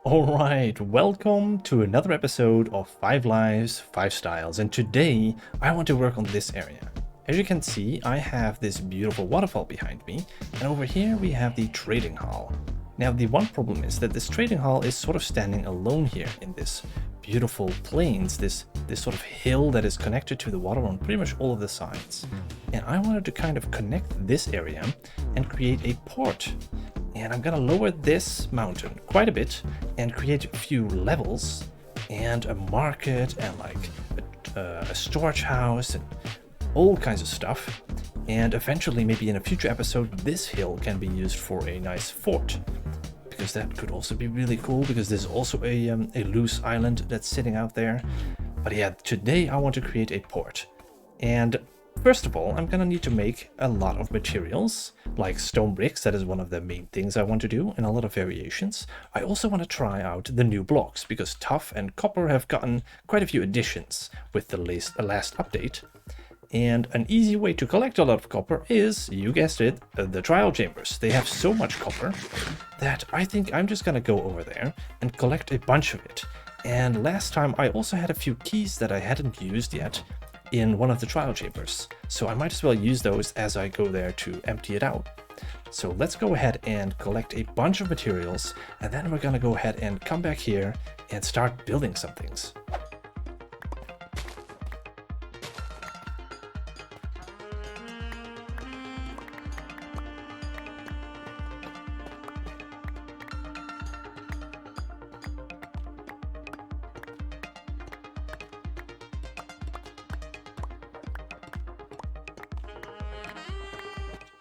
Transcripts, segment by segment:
Alright, welcome to another episode of 5 Lives, 5 Styles, and today I want to work on this area. As you can see, I have this beautiful waterfall behind me, and over here we have the trading hall. Now the one problem is that this trading hall is sort of standing alone here in this beautiful plains, this sort of hill that is connected to the water on pretty much all of the sides. And I wanted to kind of connect this area and create a port. And I'm gonna lower this mountain quite a bit and create a few levels and a market and like a storage house and all kinds of stuff. And eventually, maybe in a future episode, this hill can be used for a nice fort, because that could also be really cool, because there's also a loose island that's sitting out there. But yeah, today I want to create a port. And first of all, I'm gonna need to make a lot of materials, like stone bricks. That is one of the main things I want to do, and a lot of variations. I also want to try out the new blocks, because tuff and copper have gotten quite a few additions with the last update. And an easy way to collect a lot of copper is, you guessed it, the trial chambers. They have so much copper that I think I'm just gonna go over there and collect a bunch of it. And last time I also had a few keys that I hadn't used yet in one of the trial chambers, so I might as well use those as I go there to empty it out. So let's go ahead and collect a bunch of materials, and then we're gonna go ahead and come back here and start building some things.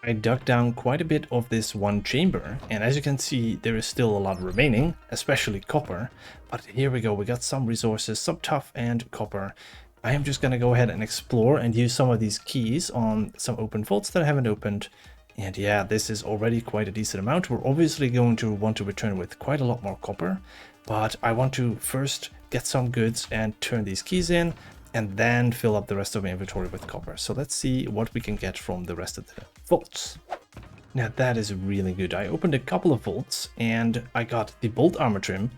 I dug down quite a bit of this one chamber, and as you can see, there is still a lot remaining, especially copper. But here we go, we got some resources, some tuff and copper. I am just gonna go ahead and explore and use some of these keys on some open vaults that I haven't opened. And yeah, this is already quite a decent amount. We're obviously going to want to return with quite a lot more copper, but I want to first get some goods and turn these keys in, and then fill up the rest of my inventory with copper. So let's see what we can get from the rest of the vaults. Now that is really good. I opened a couple of vaults and I got the bolt armor trim,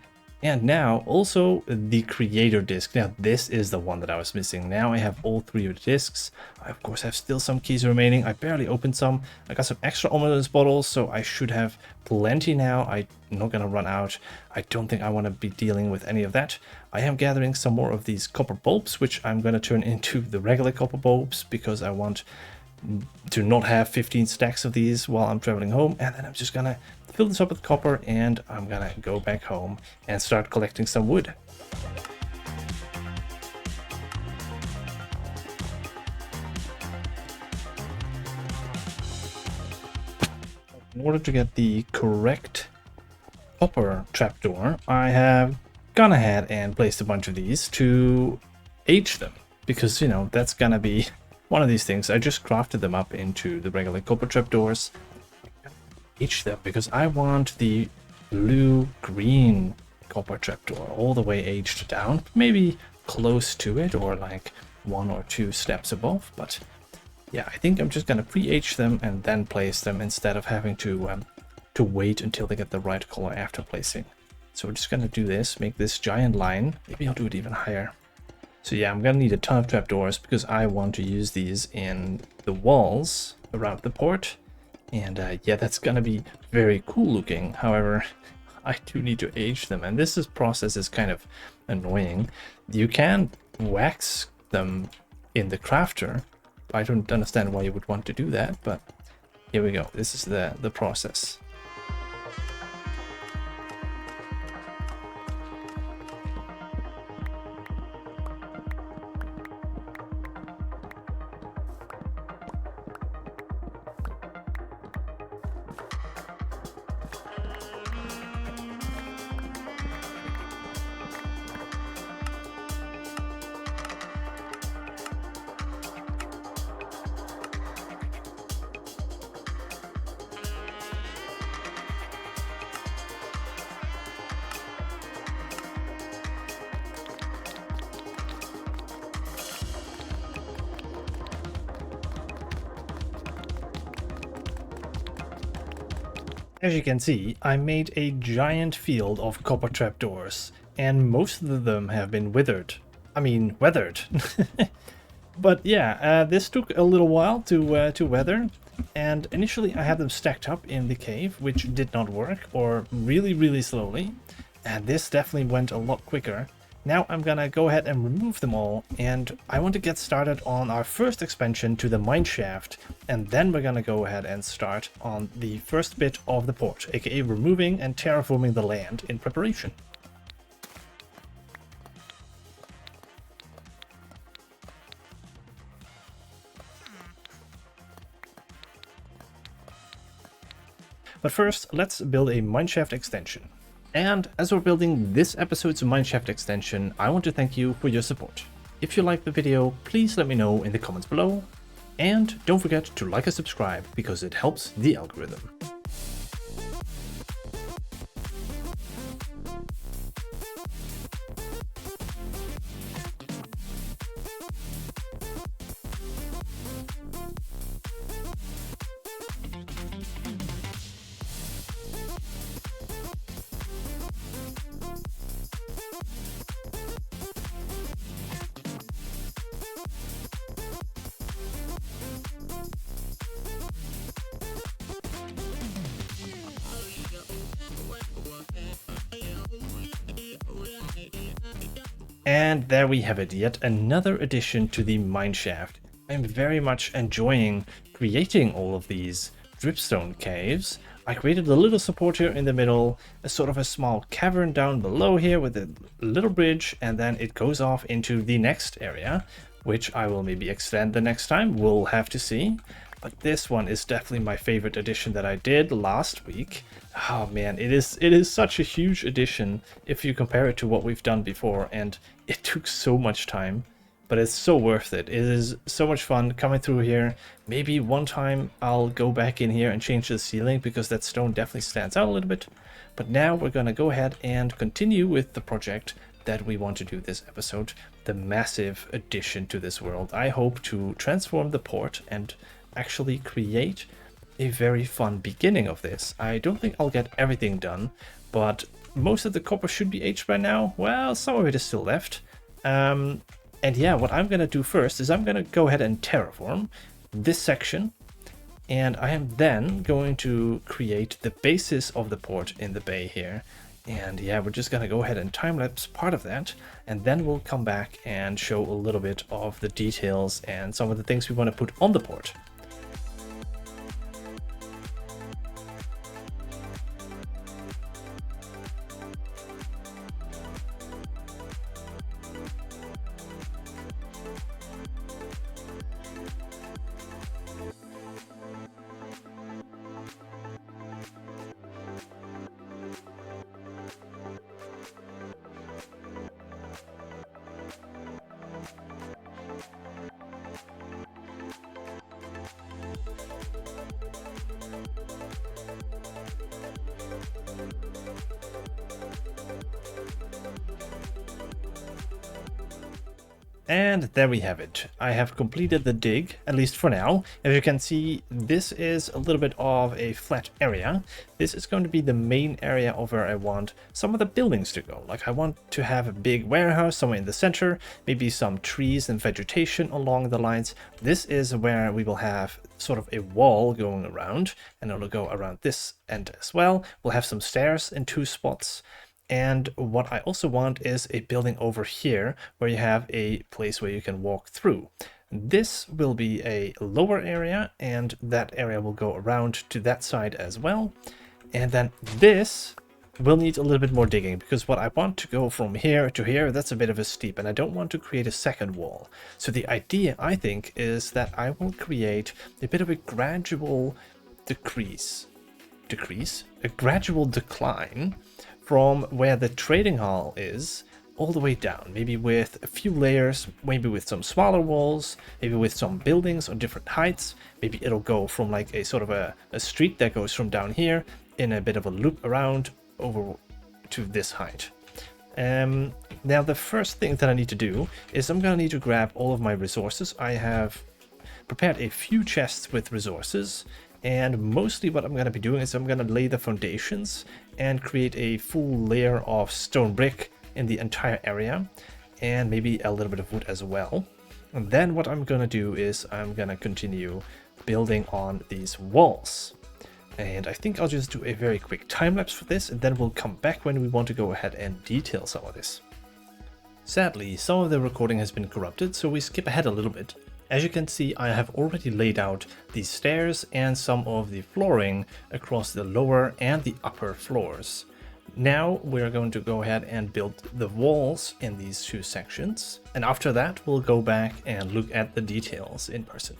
and now also the creator disc. Now this is the one that I was missing. Now I have all three of the discs. I of course have still some keys remaining. I barely opened some. I got some extra ominous bottles, so I should have plenty now. I'm not gonna run out. I don't think I want to be dealing with any of that. I am gathering some more of these copper bulbs, which I'm gonna turn into the regular copper bulbs, because I want to not have 15 stacks of these while I'm traveling home. And then I'm just gonna fill this up with copper, and I'm gonna go back home and start collecting some wood. In order to get the correct copper trapdoor, I have gone ahead and placed a bunch of these to age them, because, you know, that's gonna be one of these things. I just crafted them up into the regular copper trapdoors. Age them because I want the blue-green copper trapdoor all the way aged down, maybe close to it, or like 1 or 2 steps above. But yeah, I think I'm just gonna pre-age them and then place them, instead of having to wait until they get the right color after placing. So we're just gonna do this, make this giant line. Maybe I'll do it even higher. So yeah, I'm gonna need a ton of trapdoors, because I want to use these in the walls around the port. And yeah, that's gonna be very cool looking. However, I do need to age them, and this process is kind of annoying. You can wax them in the crafter. I don't understand why you would want to do that, but here we go. This is the process. As you can see, I made a giant field of copper trapdoors, and most of them have been withered. I mean, weathered. But yeah, this took a little while to weather, and initially I had them stacked up in the cave, which did not work, or really slowly, and this definitely went a lot quicker. Now I'm gonna go ahead and remove them all, and I want to get started on our first expansion to the mine shaft, and then we're gonna go ahead and start on the first bit of the port, aka removing and terraforming the land in preparation. But first, let's build a mineshaft extension. And as we're building this episode's mineshaft extension, I want to thank you for your support. If you liked the video, please let me know in the comments below. And don't forget to like and subscribe because it helps the algorithm. And there we have it, yet another addition to the mineshaft. I'm very much enjoying creating all of these dripstone caves. I created a little support here in the middle, a sort of a small cavern down below here with a little bridge, and then it goes off into the next area, which I will maybe extend the next time, we'll have to see. But this one is definitely my favorite addition that I did last week. Oh man, it is such a huge addition if you compare it to what we've done before, and it took so much time, but it's so worth it. It is so much fun coming through here. Maybe one time I'll go back in here and change the ceiling because that stone definitely stands out a little bit. But now we're gonna go ahead and continue with the project that we want to do this episode, the massive addition to this world. I hope to transform the port and actually create a very fun beginning of this. I don't think I'll get everything done, but most of the copper should be aged by now. Well, some of it is still left. And yeah, what I'm gonna do first is I'm gonna go ahead and terraform this section, and I am then going to create the basis of the port in the bay here. And yeah, we're just gonna go ahead and time-lapse part of that, and then we'll come back and show a little bit of the details and some of the things we want to put on the port. And there we have it. I have completed the dig, at least for now. As you can see, this is a little bit of a flat area. This is going to be the main area of where I want some of the buildings to go. Like I want to have a big warehouse somewhere in the center, maybe some trees and vegetation along the lines. This is where we will have sort of a wall going around, and it'll go around this end as well. We'll have some stairs in two spots. And what I also want is a building over here where you have a place where you can walk through. This will be a lower area, and that area will go around to that side as well. And then this will need a little bit more digging, because what I want to go from here to here, that's a bit of a steep, and I don't want to create a second wall. So the idea, I think, is that I will create a bit of a gradual a gradual decline from where the trading hall is all the way down, maybe with a few layers, maybe with some smaller walls, maybe with some buildings on different heights. Maybe it'll go from like a sort of a street that goes from down here in a bit of a loop around over to this height. Now the first thing that I need to do is I'm gonna need to grab all of my resources. I have prepared a few chests with resources, And mostly what I'm going to be doing is I'm going to lay the foundations and create a full layer of stone brick in the entire area, and maybe a little bit of wood as well. And then what I'm going to do is I'm going to continue building on these walls. And I think I'll just do a very quick time lapse for this, and then we'll come back when we want to go ahead and detail some of this. Sadly, some of the recording has been corrupted, so we skip ahead a little bit. As you can see, I have already laid out these stairs and some of the flooring across the lower and the upper floors. Now we're going to go ahead and build the walls in these two sections, and after that we'll go back and look at the details in person.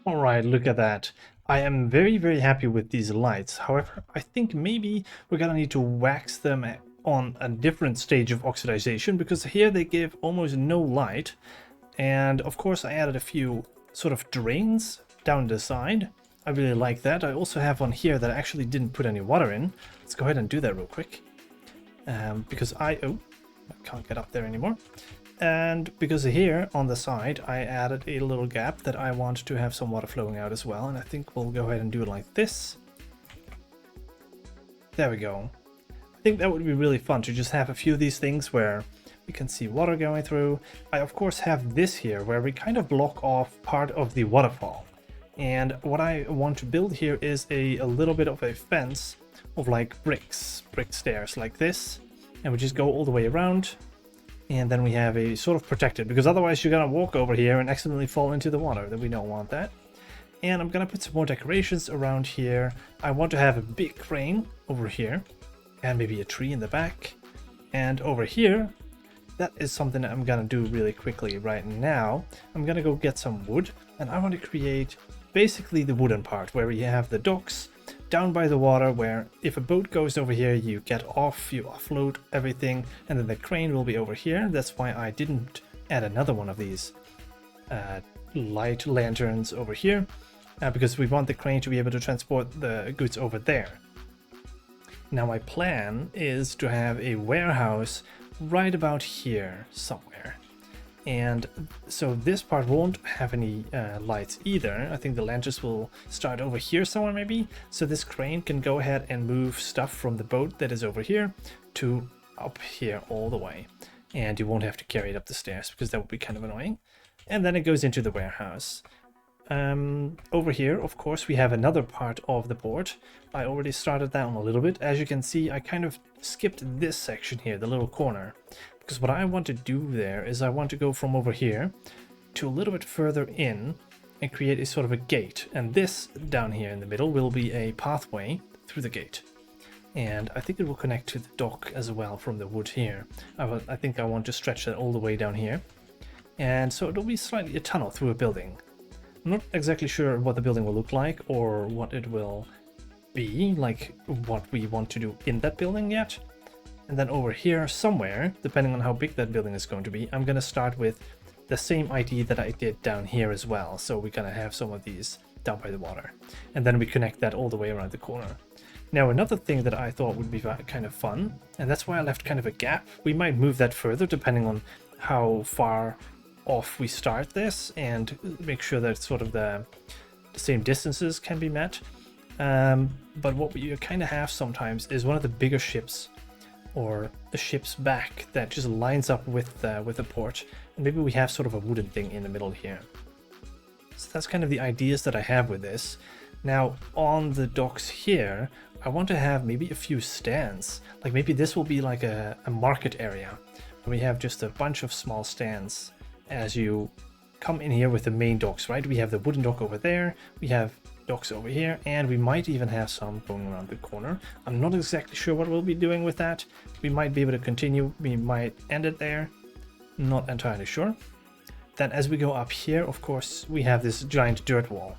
Alright, look at that. I am very happy with these lights. However, I think maybe we're gonna need to wax them on a different stage of oxidization, because here they give almost no light. And of course I added a few sort of drains down the side. I really like that. I also have one here that I actually didn't put any water in. Let's go ahead and do that real quick. Because I can't get up there anymore. And because here on the side I added a little gap that I want to have some water flowing out as well, and I think we'll go ahead and do it like this. There we go. I think that would be really fun to just have a few of these things where we can see water going through. I of course have this here where we kind of block off part of the waterfall, and what I want to build here is a little bit of a fence of like brick stairs like this, and we just go all the way around. And then we have a sort of protected, because otherwise you're gonna walk over here and accidentally fall into the water. That we don't want that. And I'm gonna put some more decorations around here. I want to have a big crane over here, and maybe a tree in the back. And over here, that is something that I'm gonna do really quickly right now. I'm gonna go get some wood, and I want to create basically the wooden part where we have the docks down by the water, where if a boat goes over here you get off, you offload everything, and then the crane will be over here. That's why I didn't add another one of these light lanterns over here, because we want the crane to be able to transport the goods over there. Now my plan is to have a warehouse right about here somewhere. And so this part won't have any lights either. I think the lanterns will start over here somewhere maybe. So this crane can go ahead and move stuff from the boat that is over here to up here all the way. And you won't have to carry it up the stairs, because that would be kind of annoying. And then it goes into the warehouse. Over here, of course, we have another part of the board. I already started that one a little bit. As you can see, I kind of skipped this section here, the little corner. Because what I want to do there is I want to go from over here to a little bit further in and create a sort of a gate. And this down here in the middle will be a pathway through the gate. And I think it will connect to the dock as well from the wood here. I think I want to stretch that all the way down here. And so it'll be slightly a tunnel through a building. I'm not exactly sure what the building will look like or what it will be, like what we want to do in that building yet. And then over here somewhere, depending on how big that building is going to be, I'm going to start with the same idea that I did down here as well. So we're going to have some of these down by the water. And then we connect that all the way around the corner. Now another thing that I thought would be kind of fun, and that's why I left kind of a gap. We might move that further depending on how far off we start this, and make sure that sort of the same distances can be met. But what we kind of have sometimes is one of the bigger ships, or the ship's back, that just lines up with the port, and maybe we have sort of a wooden thing in the middle here. So that's kind of the ideas that I have with this. Now on the docks here, I want to have maybe a few stands. Like maybe this will be like a market area. We have just a bunch of small stands as you come in here with the main docks, right? We have the wooden dock over there, we have docks over here, and we might even have some going around the corner. I'm not exactly sure what we'll be doing with that. We might be able to continue, we might end it there, not entirely sure. Then as we go up here, of course, we have this giant dirt wall.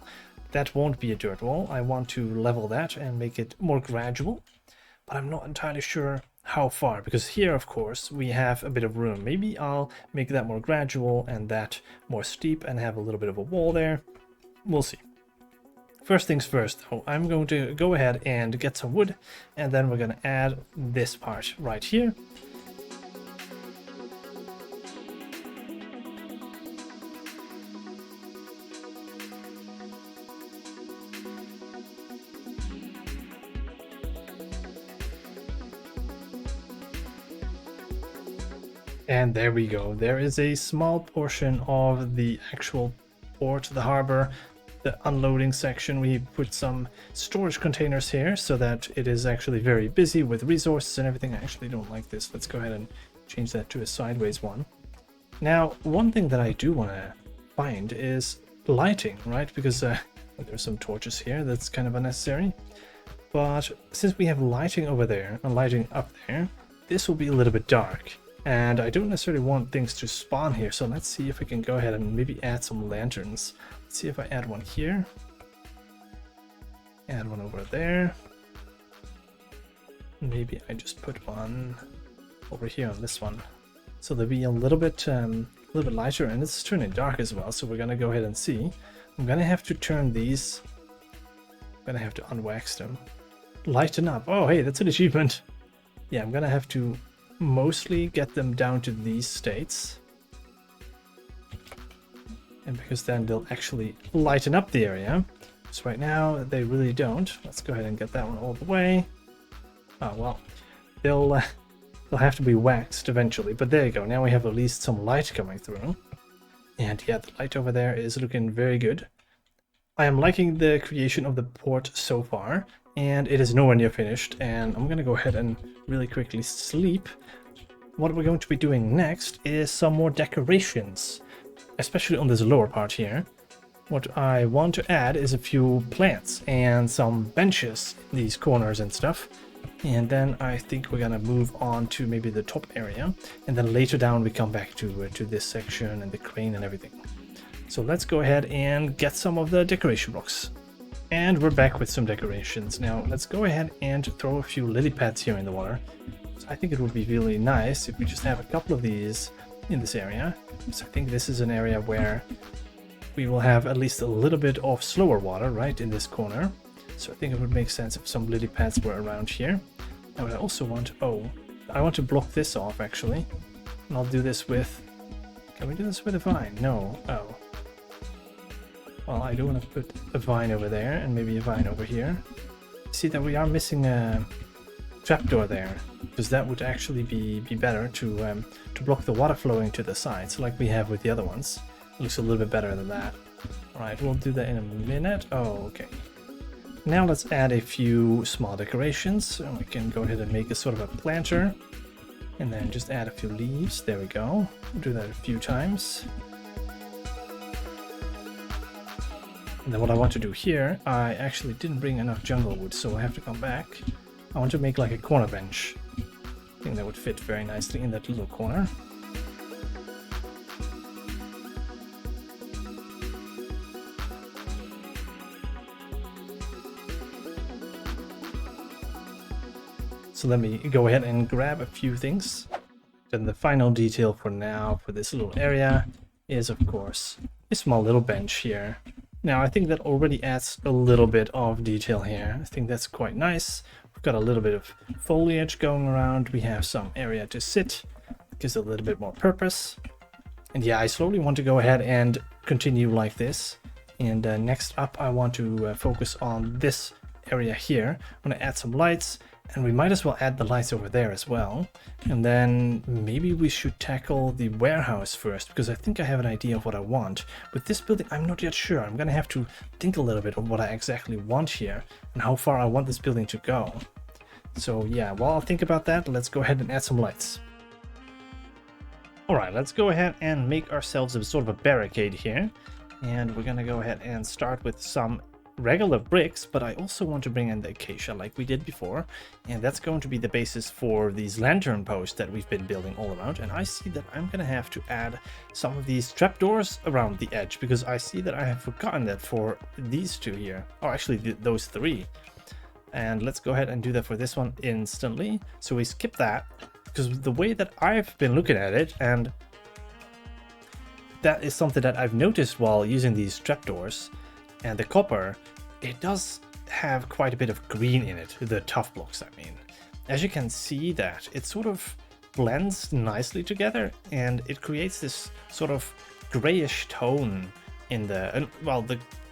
That won't be a dirt wall. I want to level that and make it more gradual, but I'm not entirely sure how far, because here of course we have a bit of room. Maybe I'll make that more gradual and that more steep and have a little bit of a wall there. We'll see. First things first though, I'm going to go ahead and get some wood, and then we're going to add this part right here. And there we go. There is a small portion of the actual port, the harbor, the unloading section. We put some storage containers here so that it is actually very busy with resources and everything. I actually don't like this. Let's go ahead and change that to a sideways one. Now, one thing that I do want to find is lighting, right? Because there's some torches here. That's kind of unnecessary. But since we have lighting over there and lighting up there, this will be a little bit dark. And I don't necessarily want things to spawn here, so let's see if we can go ahead and maybe add some lanterns. Let's see if I add one here. Add one over there. Maybe I just put one over here on this one. So they'll be a little bit lighter, and it's turning dark as well, so we're gonna go ahead and see. I'm gonna have to turn these. I'm gonna have to unwax them. Lighten up. Oh, hey, that's an achievement. Yeah, I'm gonna have to mostly get them down to these states, and because then they'll actually lighten up the area. So right now they really don't. Let's go ahead and get that one all the way. Oh well, they'll have to be waxed eventually, but there you go. Now we have at least some light coming through, and yeah, the light over there is looking very good. I am liking the creation of the port so far, and it is nowhere near finished, and I'm gonna go ahead and really quickly sleep. What we're going to be doing next is some more decorations, especially on this lower part here. What I want to add is a few plants and some benches in these corners and stuff, and then I think we're gonna move on to maybe the top area, and then later down we come back to this section and the crane and everything. So let's go ahead and get some of the decoration blocks. And we're back with some decorations. Now let's go ahead and throw a few lily pads here in the water. So I think it would be really nice if we just have a couple of these in this area. So I think this is an area where we will have at least a little bit of slower water right in this corner. So I think it would make sense if some lily pads were around here. And I also want, I want to block this off actually. And I'll do this with, can we do this with a vine? No. Oh. Well, I do want to put a vine over there and maybe a vine over here. See that we are missing a trapdoor there, because that would actually be better to block the water flowing to the sides like we have with the other ones. It looks a little bit better than that. Alright, we'll do that in a minute. Oh, okay. Now let's add a few small decorations. So we can go ahead and make a sort of a planter, and then just add a few leaves. There we go. We'll do that a few times. And then what I want to do here, I actually didn't bring enough jungle wood, so I have to come back. I want to make like a corner bench. I think that would fit very nicely in that little corner. So let me go ahead and grab a few things. Then the final detail for now for this little area is, of course, a small little bench here. Now I think that already adds a little bit of detail here. I think that's quite nice. We've got a little bit of foliage going around. We have some area to sit. Gives a little bit more purpose. And yeah, I slowly want to go ahead and continue like this. And next up I want to focus on this area here. I'm going to add some lights. And we might as well add the lights over there as well. And then maybe we should tackle the warehouse first, because I think I have an idea of what I want. With this building, I'm not yet sure. I'm going to have to think a little bit of what I exactly want here and how far I want this building to go. So yeah, while I'll think about that, let's go ahead and add some lights. Alright, let's go ahead and make ourselves a sort of a barricade here. And we're going to go ahead and start with some regular bricks, but I also want to bring in the acacia like we did before, and that's going to be the basis for these lantern posts that we've been building all around. And I see that I'm gonna have to add some of these trapdoors around the edge, because I see that I have forgotten that for these two here, or actually those three. And let's go ahead and do that for this one instantly. So we skip that, because the way that I've been looking at it, and that is something that I've noticed while using these trapdoors and the copper, it does have quite a bit of green in it, the tough blocks I mean. As you can see that it sort of blends nicely together, and it creates this sort of grayish tone in the, well,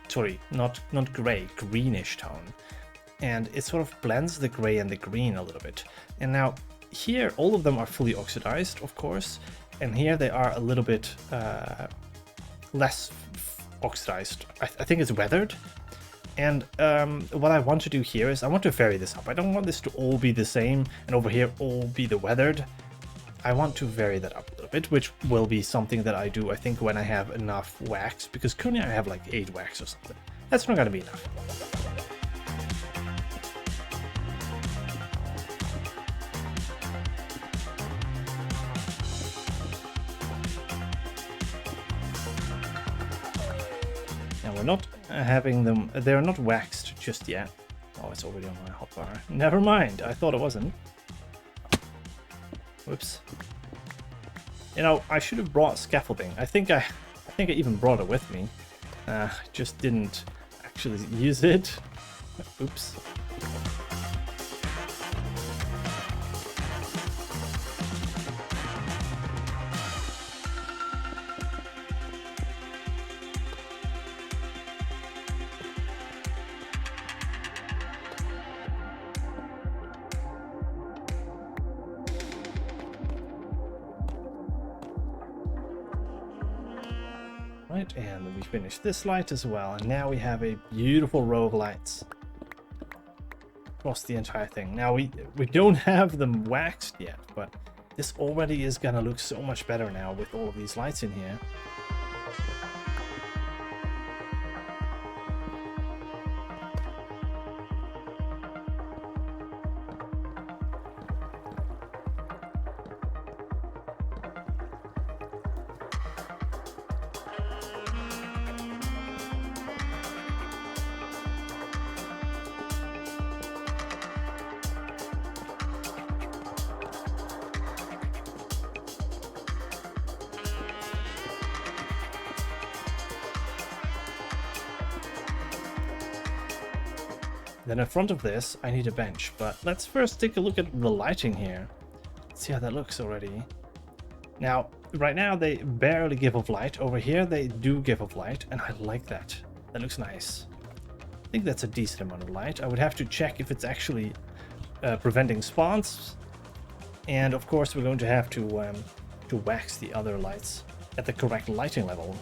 sorry, not gray, greenish tone. And it sort of blends the gray and the green a little bit. And now here, all of them are fully oxidized, of course, and here they are a little bit less oxidized. I think it's weathered. And what I want to do here is I want to vary this up. I don't want this to all be the same and over here all be the weathered. I want to vary that up a little bit, which will be something that I do, I think, when I have enough wax, because currently I have like 8 wax or something. That's not going to be enough. Now we're not having them, they're not waxed just yet. Oh, it's already on my hotbar. Never mind, I thought it wasn't. Whoops. You know, I should have brought scaffolding. I think I even brought it with me. Just didn't actually use it. Oops. Right, and we finished this light as well, and now we have a beautiful row of lights across the entire thing. Now we don't have them waxed yet, but this already is gonna look so much better now with all of these lights in here. Then in front of this, I need a bench, but let's first take a look at the lighting here. Let's see how that looks already. Now, right now they barely give off light. Over here they do give off light, and I like that. That looks nice. I think that's a decent amount of light. I would have to check if it's actually preventing spawns. And of course we're going to have to wax the other lights at the correct lighting level.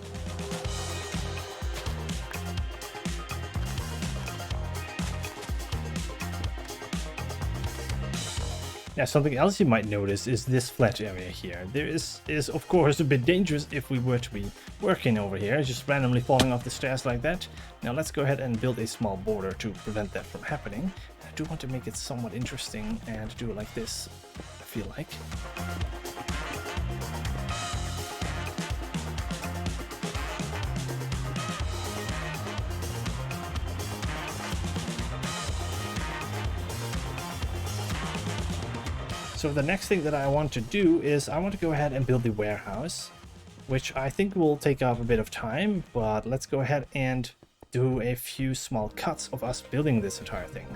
Now, something else you might notice is this flat area here. There is of course a bit dangerous if we were to be working over here, just randomly falling off the stairs like that. Now let's go ahead and build a small border to prevent that from happening. I do want to make it somewhat interesting and do it like this, I feel like. So the next thing that I want to do is I want to go ahead and build the warehouse, which I think will take up a bit of time, but let's go ahead and do a few small cuts of us building this entire thing.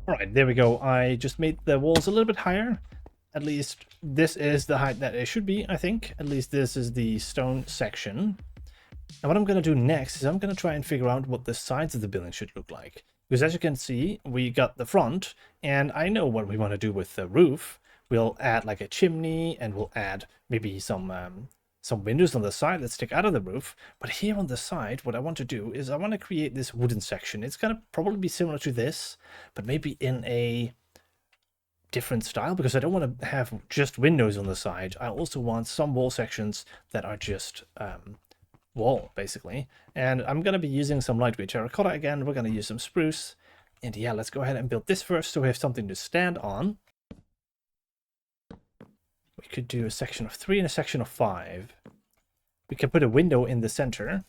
All right, there we go. I just made the walls a little bit higher. At least this is the height that it should be, I think. At least this is the stone section. And what I'm going to do next is I'm going to try and figure out what the sides of the building should look like. Because as you can see, we got the front, and I know what we want to do with the roof. We'll add like a chimney, and we'll add maybe some windows on the side that stick out of the roof. But here on the side, what I want to do is I want to create this wooden section. It's going to probably be similar to this, but maybe in a different style, because I don't want to have just windows on the side. I also want some wall sections that are just wall, basically. And I'm going to be using some lightweight terracotta again. We're going to use some spruce. And yeah, let's go ahead and build this first so we have something to stand on. We could do a section of 3 and a section of 5. We can put a window in the center.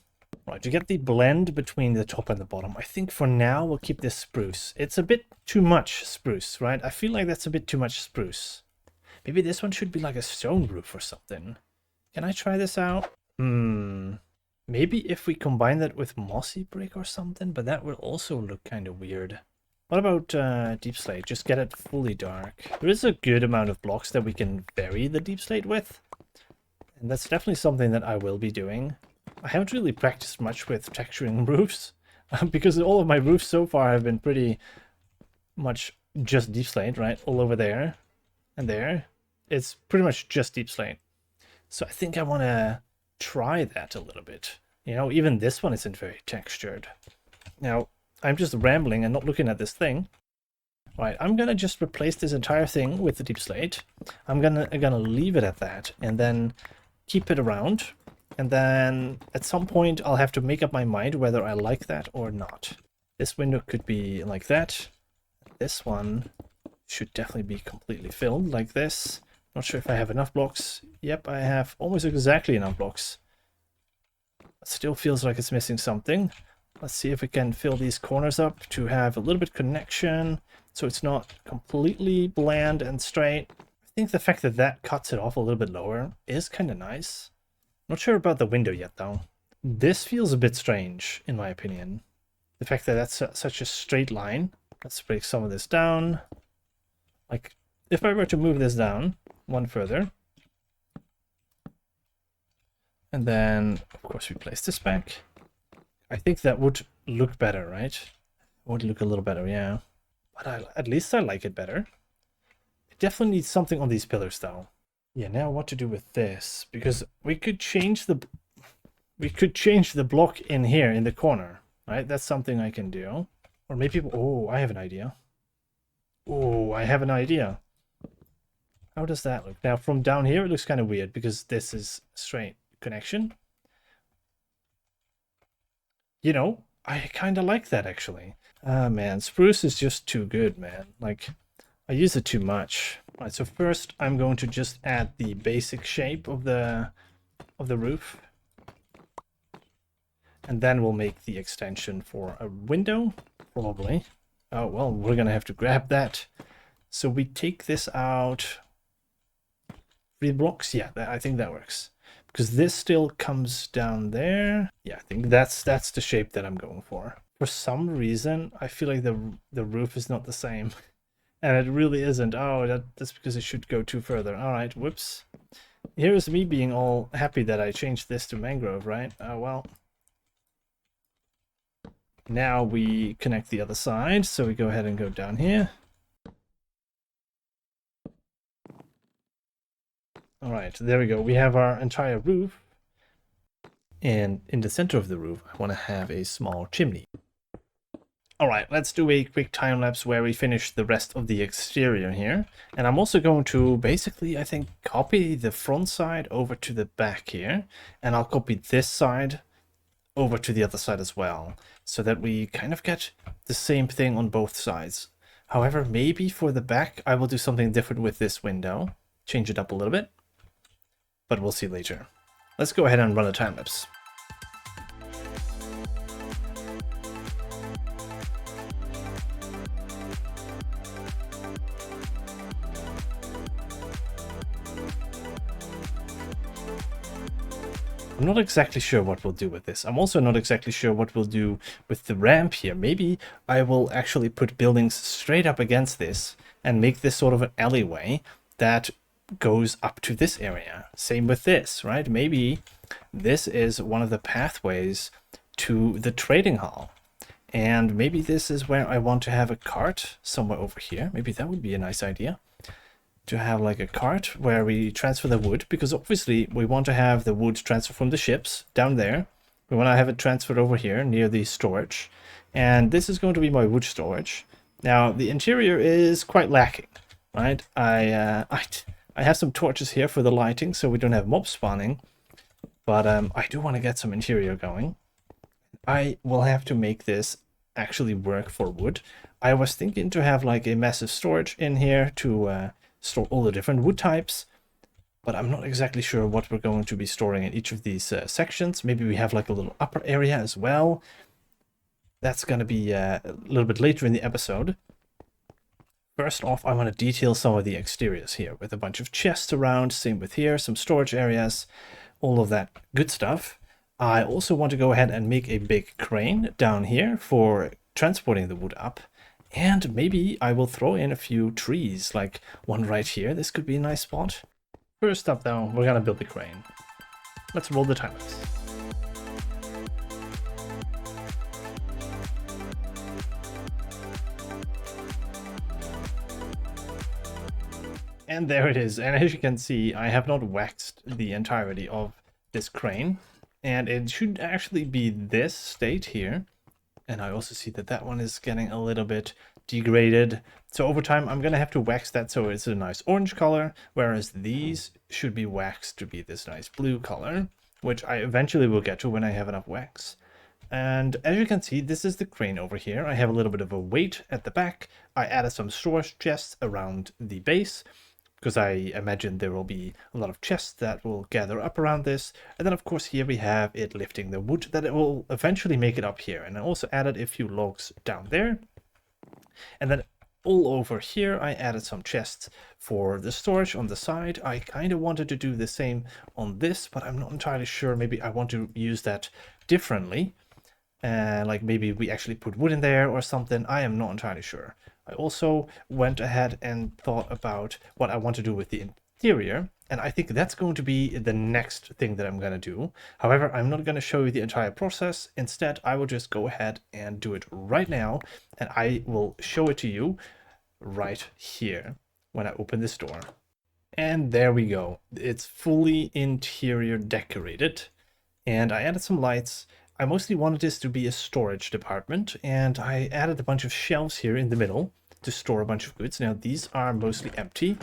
Right, to get the blend between the top and the bottom, I think for now we'll keep this spruce. It's a bit too much spruce, right? I feel like that's a bit too much spruce. Maybe this one should be like a stone roof or something. Can I try this out? Maybe if we combine that with mossy brick or something, but that will also look kind of weird. What about deep slate? Just get it fully dark. There is a good amount of blocks that we can vary the deep slate with. And that's definitely something that I will be doing. I haven't really practiced much with texturing roofs because all of my roofs so far have been pretty much just deep slate, right? All over there and there. It's pretty much just deep slate. So I think I want to try that a little bit. You know, even this one isn't very textured. Now, I'm just rambling and not looking at this thing. Right, I'm going to just replace this entire thing with the deep slate. I'm gonna leave it at that and then keep it around. And then at some point I'll have to make up my mind whether I like that or not. This window could be like that. This one should definitely be completely filled like this. Not sure if I have enough blocks. Yep, I have almost exactly enough blocks. It still feels like it's missing something. Let's see if we can fill these corners up to have a little bit connection so it's not completely bland and straight. I think the fact that that cuts it off a little bit lower is kind of nice. Not sure about the window yet, though. This feels a bit strange, in my opinion. The fact that that's such a straight line. Let's break some of this down. Like, if I were to move this down one further, and then, of course, we place this back, I think that would look better, right? It would look a little better, yeah. But at least I like it better. It definitely needs something on these pillars, though. Yeah, now what to do with this? Because we could change the block in here in the corner, right? That's something I can do. Or maybe, oh, I have an idea. Oh, I have an idea. How does that look? Now from down here it looks kind of weird because this is straight connection. You know, I kind of like that actually. Ah, man, spruce is just too good, man. Like, I use it too much. All right, so first I'm going to just add the basic shape of the roof. And then we'll make the extension for a window, probably. Oh, well, we're gonna have to grab that. So we take this out 3 blocks. Yeah, I think that works. Because this still comes down there. Yeah, I think that's the shape that I'm going for. For some reason, I feel like the roof is not the same. And it really isn't. Oh, that's because it should go too further. All right, whoops. Here's me being all happy that I changed this to mangrove, right? Oh, well. Now we connect the other side, so we go ahead and go down here. All right, there we go. We have our entire roof. And in the center of the roof, I want to have a small chimney. All right, let's do a quick time lapse where we finish the rest of the exterior here. And I'm also going to basically, I think, copy the front side over to the back here. And I'll copy this side over to the other side as well, so that we kind of get the same thing on both sides. However, maybe for the back, I will do something different with this window. Change it up a little bit. But we'll see later. Let's go ahead and run a time lapse. I'm not exactly sure what we'll do with this. I'm also not exactly sure what we'll do with the ramp here. Maybe I will actually put buildings straight up against this and make this sort of an alleyway that goes up to this area. Same with this, right? Maybe this is one of the pathways to the trading hall. And maybe this is where I want to have a cart somewhere over here. Maybe that would be a nice idea, to have like a cart where we transfer the wood, because obviously we want to have the wood transferred from the ships down there. We want to have it transferred over here near the storage. And this is going to be my wood storage. Now, the interior is quite lacking, right? I have some torches here for the lighting so we don't have mob spawning. But I do want to get some interior going. I will have to make this actually work for wood. I was thinking to have like a massive storage in here to store all the different wood types, but I'm not exactly sure what we're going to be storing in each of these sections. Maybe we have like a little upper area as well. That's going to be a little bit later in the episode. First off, I want to detail some of the exteriors here with a bunch of chests around. Same with here, some storage areas, all of that good stuff. I also want to go ahead and make a big crane down here for transporting the wood up. And maybe I will throw in a few trees, like one right here. This could be a nice spot. First up though, we're gonna build the crane. Let's roll the timers. And there it is. And as you can see, I have not waxed the entirety of this crane. And it should actually be this state here. And I also see that that one is getting a little bit degraded. So over time, I'm going to have to wax that so it's a nice orange color, whereas these should be waxed to be this nice blue color, which I eventually will get to when I have enough wax. And as you can see, this is the crane over here. I have a little bit of a weight at the back. I added some storage chests around the base, because I imagine there will be a lot of chests that will gather up around this. And then of course here we have it lifting the wood that it will eventually make it up here. And I also added a few logs down there. And then all over here I added some chests for the storage on the side. I kind of wanted to do the same on this, but I'm not entirely sure. Maybe I want to use that differently. Like maybe we actually put wood in there or something. I am not entirely sure. I also went ahead and thought about what I want to do with the interior, and I think that's going to be the next thing that I'm going to do. However, I'm not going to show you the entire process. Instead, I will just go ahead and do it right now, and I will show it to you right here when I open this door. And there we go. It's fully interior decorated, and I added some lights. I mostly wanted this to be a storage department, and I added a bunch of shelves here in the middle to store a bunch of goods. Now these are mostly empty,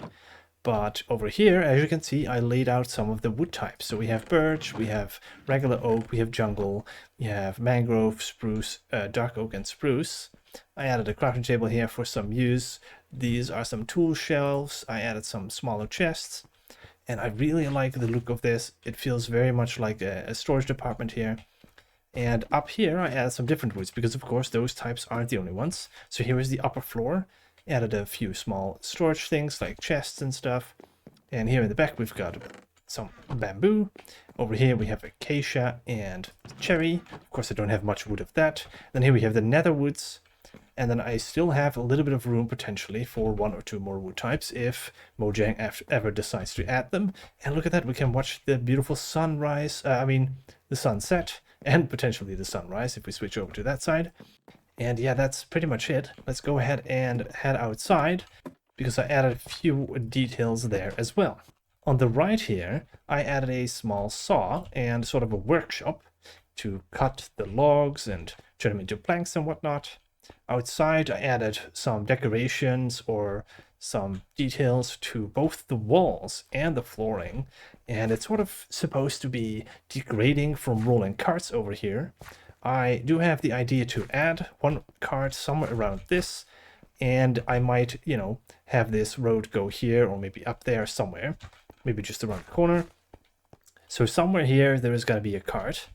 but over here, as you can see, I laid out some of the wood types. So we have birch, we have regular oak, we have jungle, we have mangrove, spruce, dark oak, and spruce. I added a crafting table here for some use. These are some tool shelves. I added some smaller chests, and I really like the look of this. It feels very much like a storage department here. And up here, I added some different woods because, of course, those types aren't the only ones. So here is the upper floor. Added a few small storage things like chests and stuff. And here in the back, we've got some bamboo. Over here, we have acacia and cherry. Of course, I don't have much wood of that. Then here we have the nether woods. And then I still have a little bit of room potentially for 1 or 2 more wood types if Mojang ever decides to add them. And look at that, we can watch the beautiful sunrise, the sunset, and potentially the sunrise if we switch over to that side. And yeah, that's pretty much it. Let's go ahead and head outside because I added a few details there as well. On the right here, I added a small saw and sort of a workshop to cut the logs and turn them into planks and whatnot. Outside, I added some decorations or some details to both the walls and the flooring, and it's sort of supposed to be degrading from rolling carts over here. I do have the idea to add one cart somewhere around this, and I might, have this road go here or maybe up there somewhere, maybe just around the corner. So somewhere here, there is going to be a cart.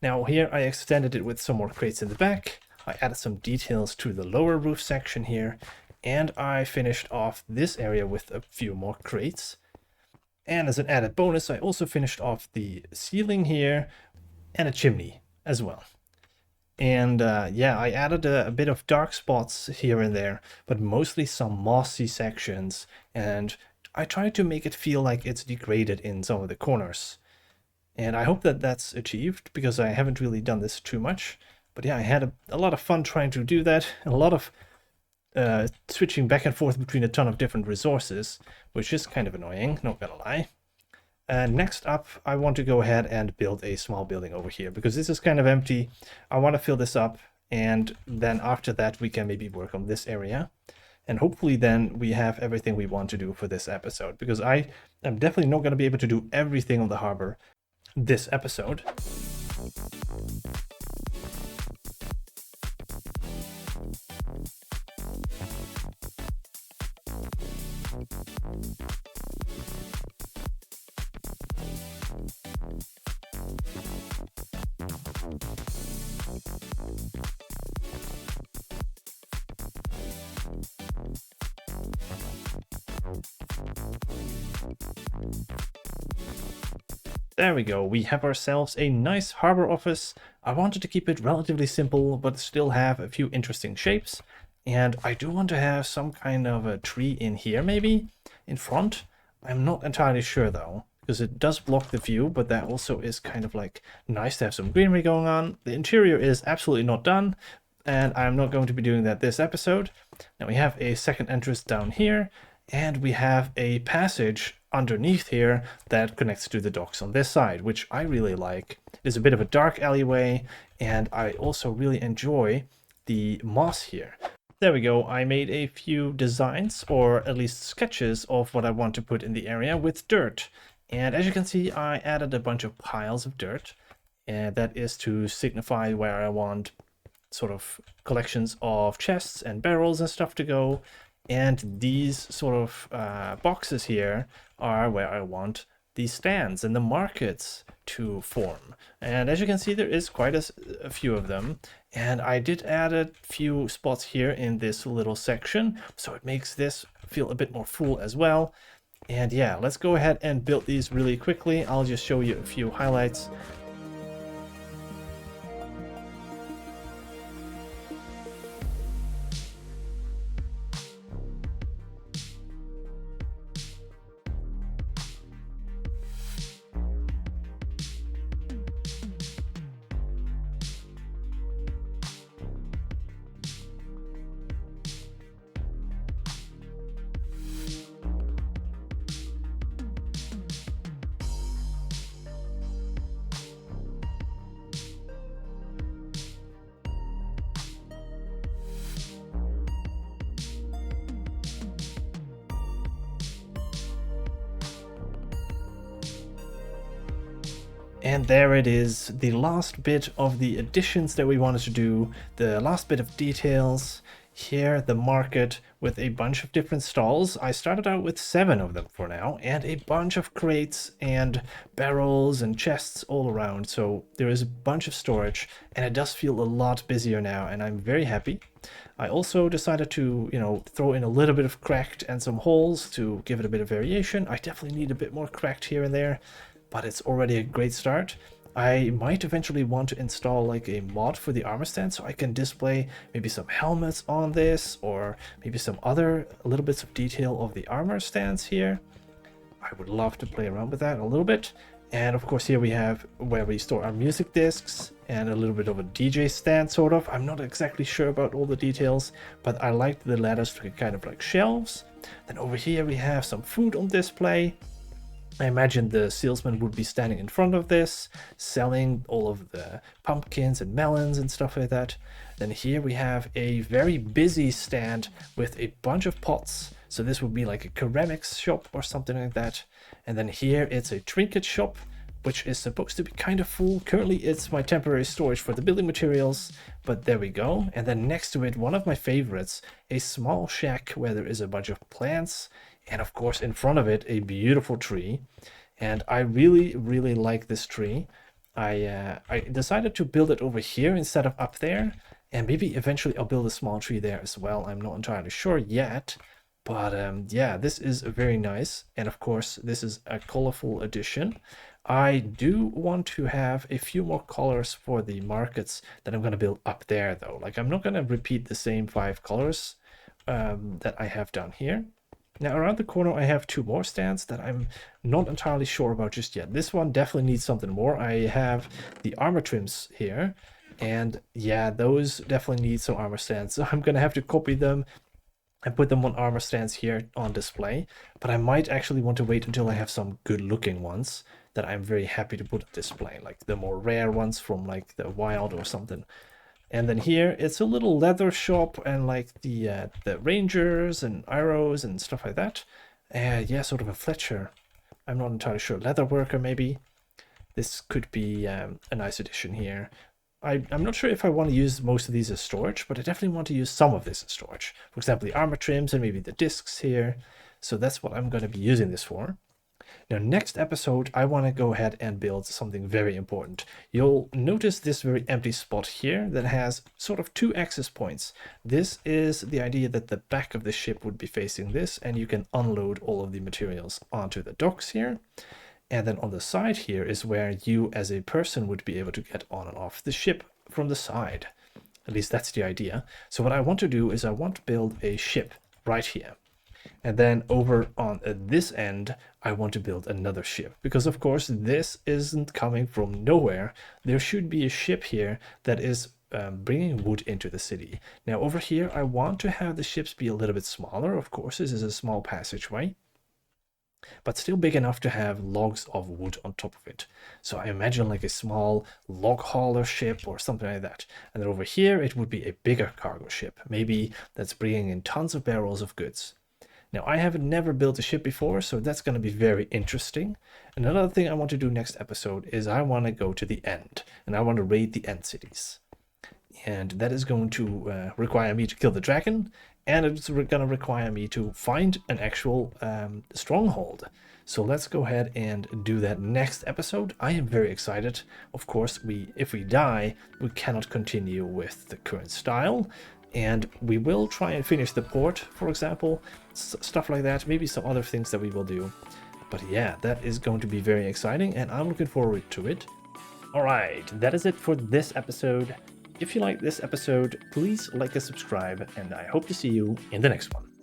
Now here, I extended it with some more crates in the back. I added some details to the lower roof section here, and I finished off this area with a few more crates. And as an added bonus, I also finished off the ceiling here and a chimney as well. And yeah, I added a bit of dark spots here and there, but mostly some mossy sections. And I tried to make it feel like it's degraded in some of the corners. And I hope that that's achieved, because I haven't really done this too much. But yeah, I had a lot of fun trying to do that. A lot of switching back and forth between a ton of different resources, which is kind of annoying, not gonna lie. And next up, I want to go ahead and build a small building over here, because this is kind of empty. I want to fill this up, and then after that we can maybe work on this area. And hopefully then we have everything we want to do for this episode, because I am definitely not going to be able to do everything on the harbor this episode. There we go, we have ourselves a nice harbor office. I wanted to keep it relatively simple, but still have a few interesting shapes. And I do want to have some kind of a tree in here, maybe, in front. I'm not entirely sure though, because it does block the view, but that also is kind of like nice to have some greenery going on. The interior is absolutely not done, and I'm not going to be doing that this episode. Now we have a second entrance down here, and we have a passage underneath here that connects to the docks on this side, which I really like. It's a bit of a dark alleyway, and I also really enjoy the moss here. There we go, I made a few designs, or at least sketches, of what I want to put in the area with dirt. And as you can see, I added a bunch of piles of dirt, and that is to signify where I want sort of collections of chests and barrels and stuff to go. And these sort of boxes here are where I want these stands and the markets to form. And as you can see, there is quite a few of them. And I did add a few spots here in this little section, so it makes this feel a bit more full as well. And yeah, let's go ahead and build these really quickly. I'll just show you a few highlights. And there it is, the last bit of the additions that we wanted to do, the last bit of details. Here, the market with a bunch of different stalls. I started out with 7 of them for now, and a bunch of crates and barrels and chests all around. So there is a bunch of storage, and it does feel a lot busier now, and I'm very happy. I also decided to, throw in a little bit of cracked and some holes to give it a bit of variation. I definitely need a bit more cracked here and there, but it's already a great start. I might eventually want to install like a mod for the armor stand, so I can display maybe some helmets on this, or maybe some other little bits of detail of the armor stands here. I would love to play around with that a little bit. And of course here we have where we store our music discs, and a little bit of a DJ stand sort of. I'm not exactly sure about all the details, but I like the ladders to kind of like shelves. Then over here we have some food on display. I imagine the salesman would be standing in front of this, selling all of the pumpkins and melons and stuff like that. Then here we have a very busy stand with a bunch of pots. So this would be like a ceramics shop or something like that. And then here it's a trinket shop, which is supposed to be kind of full. Currently it's my temporary storage for the building materials, but there we go. And then next to it, one of my favorites, a small shack where there is a bunch of plants. And of course, in front of it, a beautiful tree. And I really, really like this tree. I decided to build it over here instead of up there. And maybe eventually I'll build a small tree there as well. I'm not entirely sure yet. But yeah, this is very nice. And of course, this is a colorful addition. I do want to have a few more colors for the markets that I'm going to build up there, though. Like, I'm not going to repeat the same 5 colors that I have down here. Now, around the corner, I have 2 more stands that I'm not entirely sure about just yet. This one definitely needs something more. I have the armor trims here. And yeah, those definitely need some armor stands. So I'm going to have to copy them and put them on armor stands here on display. But I might actually want to wait until I have some good looking ones that I'm very happy to put on display, like the more rare ones from like the wild or something. And then here it's a little leather shop and like the rangers and arrows and stuff like that. Yeah, sort of a Fletcher. I'm not entirely sure. Leather worker maybe. This could be a nice addition here. I'm not sure if I want to use most of these as storage, but I definitely want to use some of this as storage. For example, the armor trims and maybe the discs here. So that's what I'm going to be using this for. Now, next episode, I want to go ahead and build something very important. You'll notice this very empty spot here that has sort of 2 access points. This is the idea that the back of the ship would be facing this, and you can unload all of the materials onto the docks here. And then on the side here is where you as a person would be able to get on and off the ship from the side. At least that's the idea. So what I want to do is I want to build a ship right here. And then over on this end, I want to build another ship. Because of course, this isn't coming from nowhere. There should be a ship here that is bringing wood into the city. Now over here, I want to have the ships be a little bit smaller. Of course, this is a small passageway, but still big enough to have logs of wood on top of it. So I imagine like a small log hauler ship or something like that. And then over here, it would be a bigger cargo ship, maybe that's bringing in tons of barrels of goods. Now, I have never built a ship before, so that's going to be very interesting. And another thing I want to do next episode is I want to go to the end, and I want to raid the end cities. And that is going to require me to kill the dragon, and it's going to require me to find an actual stronghold. So let's go ahead and do that next episode. I am very excited. Of course, if we die, we cannot continue with the current style. And we will try and finish the port, for example, stuff like that, maybe some other things that we will do. But yeah, that is going to be very exciting, and I'm looking forward to it. All right, that is it for this episode. If you like this episode, please like and subscribe, and I hope to see you in the next one.